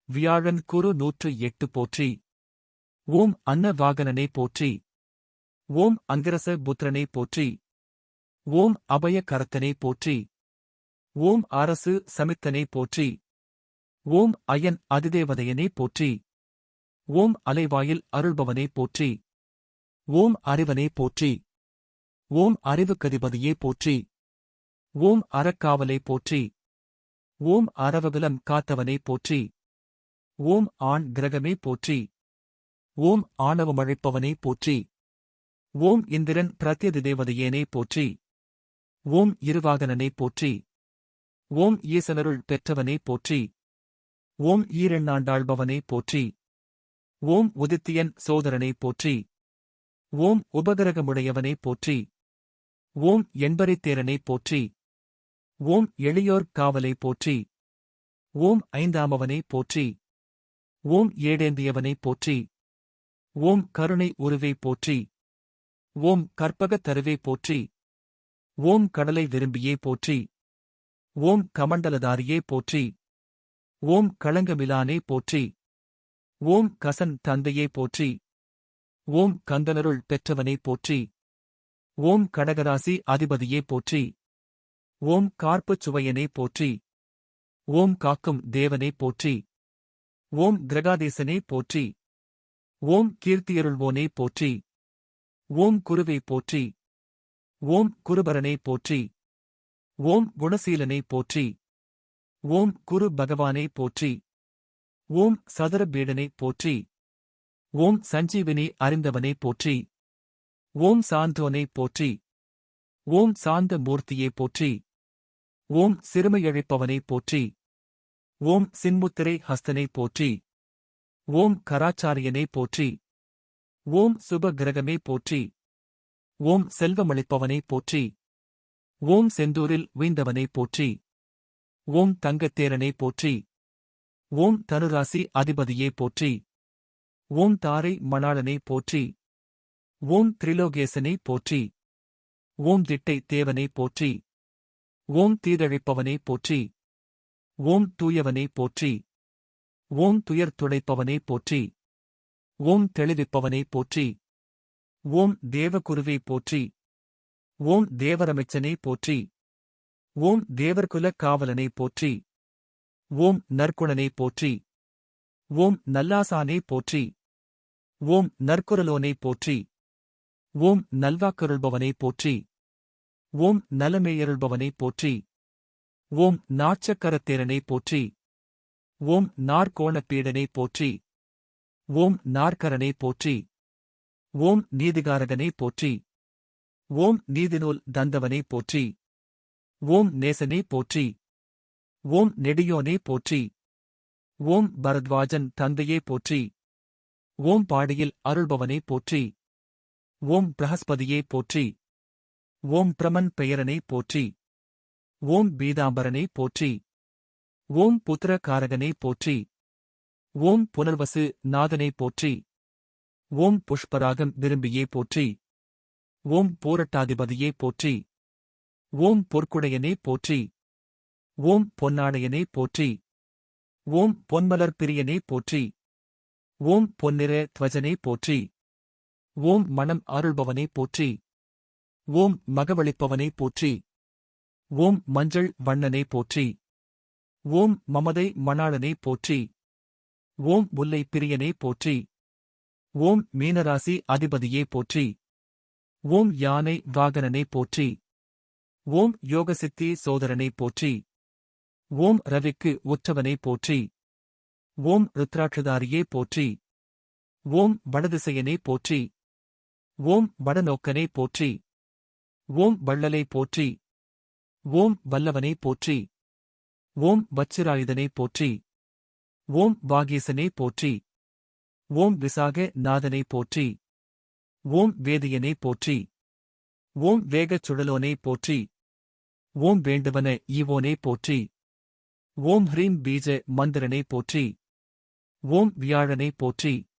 வியாழன் குரு 108 போற்றி. ஓம் அன்னவாகனனே போற்றி. ஓம் அங்கிரச புத்திரனே போற்றி. ஓம் அபய கரத்தனே போற்றி. ஓம் அரசு சமித்தனே போற்றி. ஓம் அயன் அதிதேவதையனே போற்றி. ஓம் அலைவாயில் அருள்பவனே போற்றி. ஓம் அறிவனே போற்றி. ஓம் அறிவுக்கதிபதியே போற்றி. ஓம் அறக்காவலே போற்றி. ஓம் அரவகுலம் காத்தவனே போற்றி. ஓம் ஆண் கிரகமே போற்றி. ஓம் ஆணவமழைப்பவனே போற்றி. ஓம் இந்திரன் பிரத்யதிதேவதையேனே போற்றி. ஓம் இருவாகனனே போற்றி. ஓம் ஈசனருள் பெற்றவனே போற்றி. ஓம் ஈரெண்ணாண்டாள்பவனே போற்றி. ஓம் உதித்தியன் சோதரனே போற்றி. ஓம் உபகரகமுடையவனே போற்றி. ஓம் எண்பரித்தேரனே போற்றி. ஓம் எளியோர் காவலே போற்றி. ஓம் ஐந்தாமவனே போற்றி. ஓம் ஏடேந்தியவனே போற்றி. ஓம் கருணை உருவே போற்றி. ஓம் கற்பகத் தருவே போற்றி. ஓம் கடலை விரும்பியே போற்றி. ஓம் கமண்டலதாரியே போற்றி. ஓம் களங்கமிலானே போற்றி. ஓம் கசன் தந்தையே போற்றி. ஓம் கந்தனருள் பெற்றவனே போற்றி. ஓம் கடகராசி அதிபதியே போற்றி. ஓம் கார்ப்புச் சுவையனே போற்றி. ஓம் காக்கும் தேவனே போற்றி. ஓம் கிரகாதேசனே போற்றி. ஓம் கீர்த்தியருள்வோனே போற்றி. ஓம் குருவே போற்றி. ஓம் குருபரனே போற்றி. ஓம் குணசீலனே போற்றி. ஓம் குரு பகவானே போற்றி. ஓம் சதுரபீடனே போற்றி. ஓம் சஞ்சீவினி அறிந்தவனே போற்றி. ஓம் சாந்தோனே போற்றி. ஓம் சாந்த மூர்த்தியே போற்றி. ஓம் சிறுமையழைப்பவனே போற்றி. ஓம் சின்முத்திரை ஹஸ்தனே போற்றி. ஓம் கராச்சாரியனே போற்றி. ஓம் சுப கிரகமே போற்றி. ஓம் செல்வமளிப்பவனே போற்றி. ஓம் செந்தூரில் உய்ந்தவனே போற்றி. ஓம் தங்கத்தேரனே போற்றி. ஓம் தனுராசி அதிபதியே போற்றி. ஓம் தாரை மணாளனே போற்றி. ஓம் திரிலோகேசனே போற்றி. ஓம் திட்டை தேவனே போற்றி. ஓம் தீதழிப்பவனே போற்றி. ஓம் தூயவனே போற்றி. ஓம் துயர் துடைப்பவனே போற்றி. ஓம் தெளிவிப்பவனே போற்றி. ஓம் தேவகுருவே போற்றி. ஓம் தேவரமைச்சனே போற்றி. ஓம் தேவர்குலக் காவலனே போற்றி. ஓம் நற்குணனே போற்றி. ஓம் நல்லாசானே போற்றி. ஓம் நற்குரலோனே போற்றி. ஓம் நல்வாக்கருள்பவனே போற்றி. ஓம் நலமேயருள்பவனே போற்றி. ஓம் நாச்சக்கரத்தேரனே போற்றி. ஓம் நாற்கோணப்பீடனே போற்றி. ஓம் நாற்கரனே போற்றி. ஓம் நீதிகாரகனே போற்றி. ஓம் நீதிநூல் தந்தவனே போற்றி. ஓம் நேசனே போற்றி. ஓம் நெடியோனே போற்றி. ஓம் பரத்வாஜன் தந்தையே போற்றி. ஓம் பாடியில் அருள்பவனே போற்றி. ஓம் பிரஹஸ்பதியே போற்றி. ஓம் பிரமன் பெயரனே போற்றி. ஓம் பீதாம்பரனே போற்றி. ஓம் புத்திரகாரகனே போற்றி. ஓம் புனர்வசு நாதனே போற்றி. ஓம் புஷ்பராகம் விரும்பியே போற்றி. ஓம் போரட்டாதிபதியே போற்றி. ஓம் பொற்குடையனே போற்றி. ஓம் பொன்னாடையனே போற்றி. ஓம் பொன்மலர் பிரியனே போற்றி. ஓம் பொன்னிற துவஜனே போற்றி. ஓம் மனம் அருள்பவனே போற்றி. ஓம் மகவளிப்பவனே போற்றி. ஓம் மஞ்சள் வண்ணனே போற்றி. ஓம் மமதை மணாளனே போற்றி. ஓம் முல்லை பிரியனே போற்றி. ஓம் மீனராசி அதிபதியே போற்றி. ஓம் யானை வாகனனே போற்றி. ஓம் யோகசித்தி சோதரனே போற்றி. ஓம் ரவிக்கு உற்றவனே போற்றி. ஓம் ருத்ராட்சதாரியே போற்றி. ஓம் வடதிசையனே போற்றி. ஓம் வடநோக்கனே போற்றி. ஓம் வள்ளலே போற்றி. ஓம் வல்லவனே போற்றி. ஓம் வச்சிராயுதனே போற்றி. ஓம் வாகீசனே போற்றி. ஓம் விசாக நாதனே போற்றி. ஓம் வேதியனே போற்றி. ஓம் வேகச் சுழலோனே போற்றி. ஓம் வேண்டுவன ஈவோனே போற்றி. ஓம் ஹ்ரீம் பீஜ மந்திரனே போற்றி. ஓம் வியாழனே போற்றி.